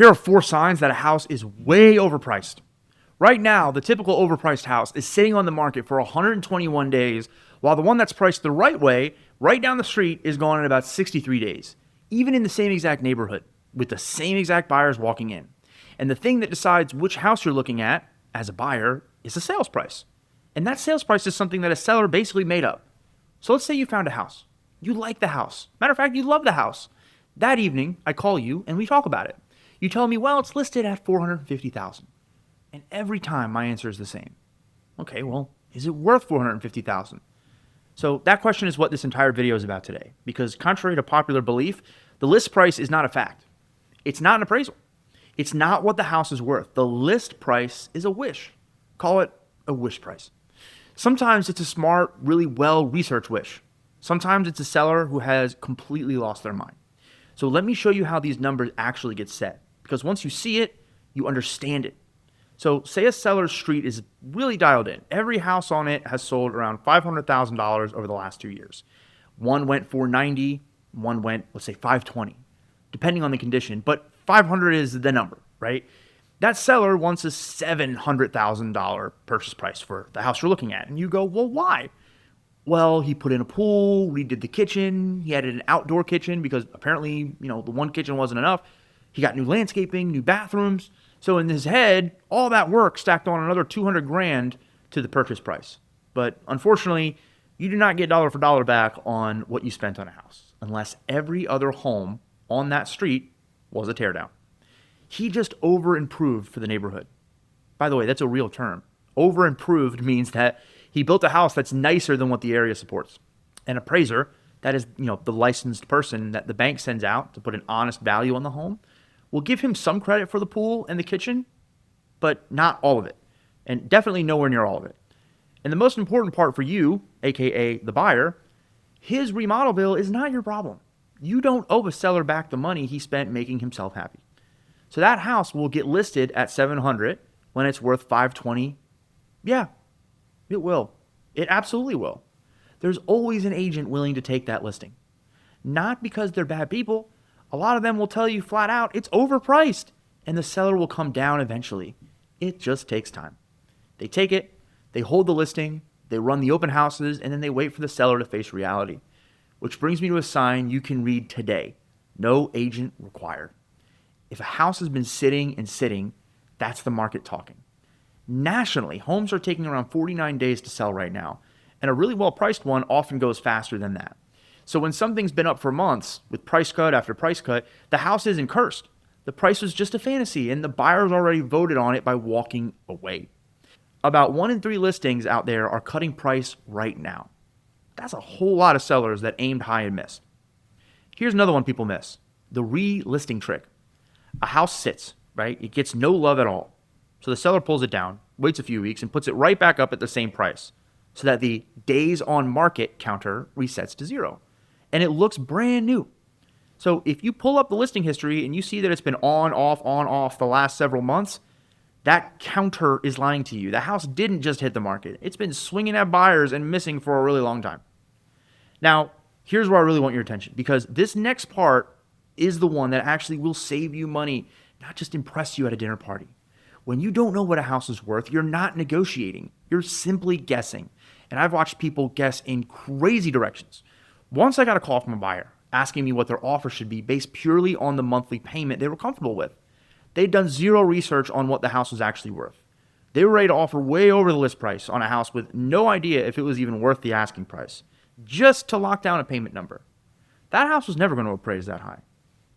Here are 4 signs that a house is way overpriced. Right now, the typical overpriced house is sitting on the market for 121 days, while the one that's priced the right way, right down the street, is going in about 63 days, even in the same exact neighborhood, with the same exact buyers walking in. And the thing that decides which house you're looking at as a buyer is the sales price. And that sales price is something that a seller basically made up. So let's say you found a house. You like the house. Matter of fact, you love the house. That evening, I call you and we talk about it. You tell me, well, it's listed at $450,000. And every time my answer is the same. Okay, well, is it worth $450,000? So that question is what this entire video is about today. Because contrary to popular belief, the list price is not a fact. It's not an appraisal. It's not what the house is worth. The list price is a wish. Call it a wish price. Sometimes it's a smart, really well-researched wish. Sometimes it's a seller who has completely lost their mind. So let me show you how these numbers actually get set. Because once you see it, you understand it. So say a seller's street is really dialed in. Every house on it has sold around $500,000 over the last 2 years. One went $490, one went, let's say, $520, depending on the condition. But 500 is the number, right? That seller wants a $700,000 purchase price for the house you're looking at. And you go, well, why? Well, he put in a pool, redid the kitchen, he added an outdoor kitchen because apparently, the one kitchen wasn't enough. He got new landscaping, new bathrooms. So in his head, all that work stacked on another $200,000 to the purchase price. But unfortunately, you do not get dollar for dollar back on what you spent on a house, unless every other home on that street was a teardown. He just over-improved for the neighborhood. By the way, that's a real term. Over-improved means that he built a house that's nicer than what the area supports. An appraiser, that is, the licensed person that the bank sends out to put an honest value on the home, will give him some credit for the pool and the kitchen, but not all of it, and definitely nowhere near all of it. And the most important part for you, aka the buyer, his remodel bill is not your problem. You don't owe a seller back the money he spent making himself happy. So that house will get listed at $700 when it's worth $520. Yeah, it will. It absolutely will. There's always an agent willing to take that listing. Not because they're bad people. A lot of them will tell you flat out it's overpriced, and the seller will come down eventually. It just takes time. They take it, they hold the listing, they run the open houses, and then they wait for the seller to face reality. Which brings me to a sign you can read today. No agent required. If a house has been sitting and sitting, that's the market talking. Nationally, homes are taking around 49 days to sell right now, and a really well-priced one often goes faster than that. So when something's been up for months with price cut after price cut, the house isn't cursed. The price was just a fantasy, and the buyers already voted on it by walking away. About 1 in 3 listings out there are cutting price right now. That's a whole lot of sellers that aimed high and missed. Here's another one people miss. The relisting trick. A house sits, right? It gets no love at all. So the seller pulls it down, waits a few weeks, and puts it right back up at the same price so that the days on market counter resets to 0. And it looks brand new. So if you pull up the listing history and you see that it's been on, off the last several months, that counter is lying to you. The house didn't just hit the market. It's been swinging at buyers and missing for a really long time. Now, here's where I really want your attention, because this next part is the one that actually will save you money, not just impress you at a dinner party. When you don't know what a house is worth, you're not negotiating. You're simply guessing. And I've watched people guess in crazy directions. Once I got a call from a buyer asking me what their offer should be based purely on the monthly payment they were comfortable with. They'd done zero research on what the house was actually worth. They were ready to offer way over the list price on a house with no idea if it was even worth the asking price, just to lock down a payment number. That house was never going to appraise that high.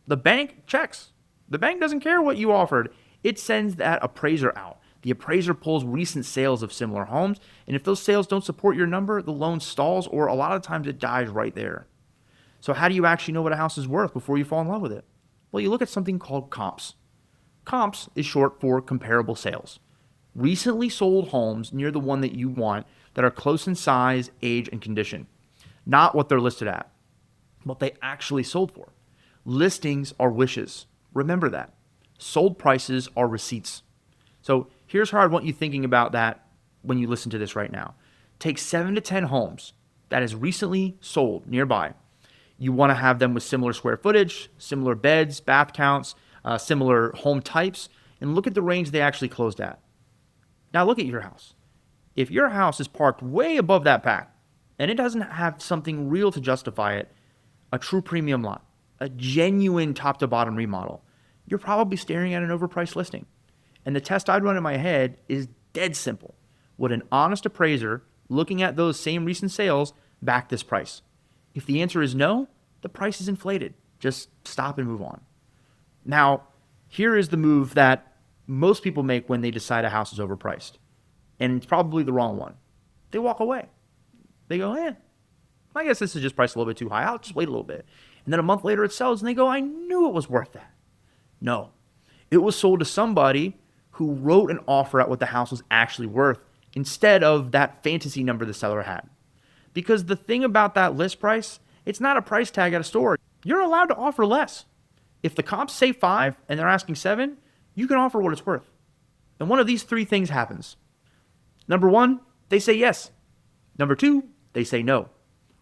The bank checks. The bank doesn't care what you offered. It sends that appraiser out. The appraiser pulls recent sales of similar homes, and if those sales don't support your number, the loan stalls, or a lot of times it dies right there. So how do you actually know what a house is worth before you fall in love with it? Well, you look at something called comps. Comps is short for comparable sales. Recently sold homes near the one that you want that are close in size, age, and condition. Not what they're listed at, what they actually sold for. Listings are wishes. Remember that. Sold prices are receipts. So here's how I want you thinking about that when you listen to this right now. Take 7 to 10 homes that is recently sold nearby. You want to have them with similar square footage, similar beds, bath counts, similar home types, and look at the range they actually closed at. Now look at your house. If your house is parked way above that pack, and it doesn't have something real to justify it, a true premium lot, a genuine top to bottom remodel, you're probably staring at an overpriced listing. And the test I'd run in my head is dead simple. Would an honest appraiser looking at those same recent sales back this price? If the answer is no, the price is inflated. Just stop and move on. Now, here is the move that most people make when they decide a house is overpriced. And it's probably the wrong one. They walk away. They go, I guess this is just priced a little bit too high. I'll just wait a little bit. And then a month later it sells and they go, I knew it was worth that. No, it was sold to somebody who wrote an offer at what the house was actually worth instead of that fantasy number the seller had. Because the thing about that list price, it's not a price tag at a store. You're allowed to offer less. If the comps say 5 and they're asking 7, you can offer what it's worth. And one of these 3 things happens. Number 1, they say yes. Number 2, they say no.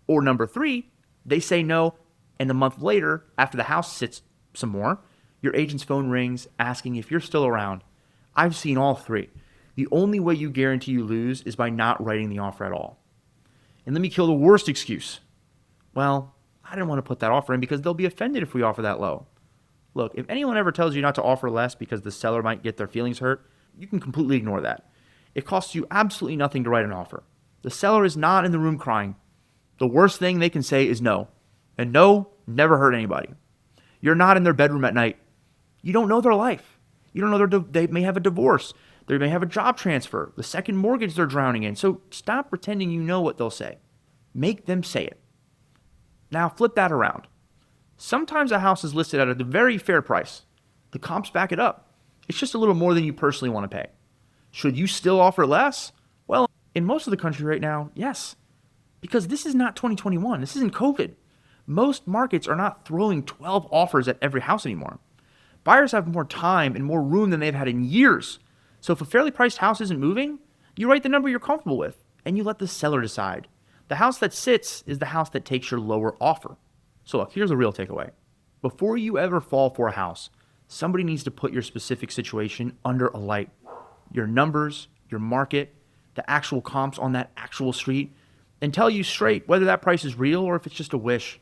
Or number 3, they say no, and a month later, after the house sits some more, your agent's phone rings asking if you're still around. I've seen all 3. The only way you guarantee you lose is by not writing the offer at all. And let me kill the worst excuse. Well, I didn't want to put that offer in because they'll be offended if we offer that low. Look, if anyone ever tells you not to offer less because the seller might get their feelings hurt, you can completely ignore that. It costs you absolutely nothing to write an offer. The seller is not in the room crying. The worst thing they can say is no. And no never hurt anybody. You're not in their bedroom at night. You don't know their life. You don't know they may have a divorce. They may have a job transfer, the second mortgage they're drowning in. So stop pretending you know what they'll say. Make them say it. Now flip that around. Sometimes a house is listed at a very fair price. The comps back it up. It's just a little more than you personally want to pay. Should you still offer less? Well, in most of the country right now, yes. Because this is not 2021. This isn't COVID. Most markets are not throwing 12 offers at every house anymore. Buyers have more time and more room than they've had in years. So if a fairly priced house isn't moving, you write the number you're comfortable with, and you let the seller decide. The house that sits is the house that takes your lower offer. So look, here's a real takeaway. Before you ever fall for a house, somebody needs to put your specific situation under a light. Your numbers, your market, the actual comps on that actual street, and tell you straight whether that price is real or if it's just a wish.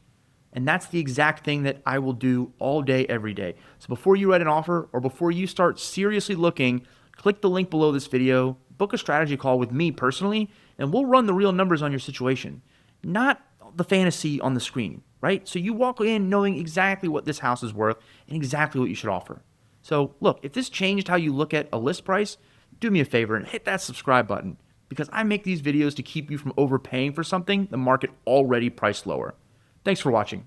And that's the exact thing that I will do all day, every day. So before you write an offer or before you start seriously looking, click the link below this video, book a strategy call with me personally, and we'll run the real numbers on your situation, not the fantasy on the screen, right? So you walk in knowing exactly what this house is worth and exactly what you should offer. So look, if this changed how you look at a list price, do me a favor and hit that subscribe button because I make these videos to keep you from overpaying for something the market already priced lower. Thanks for watching.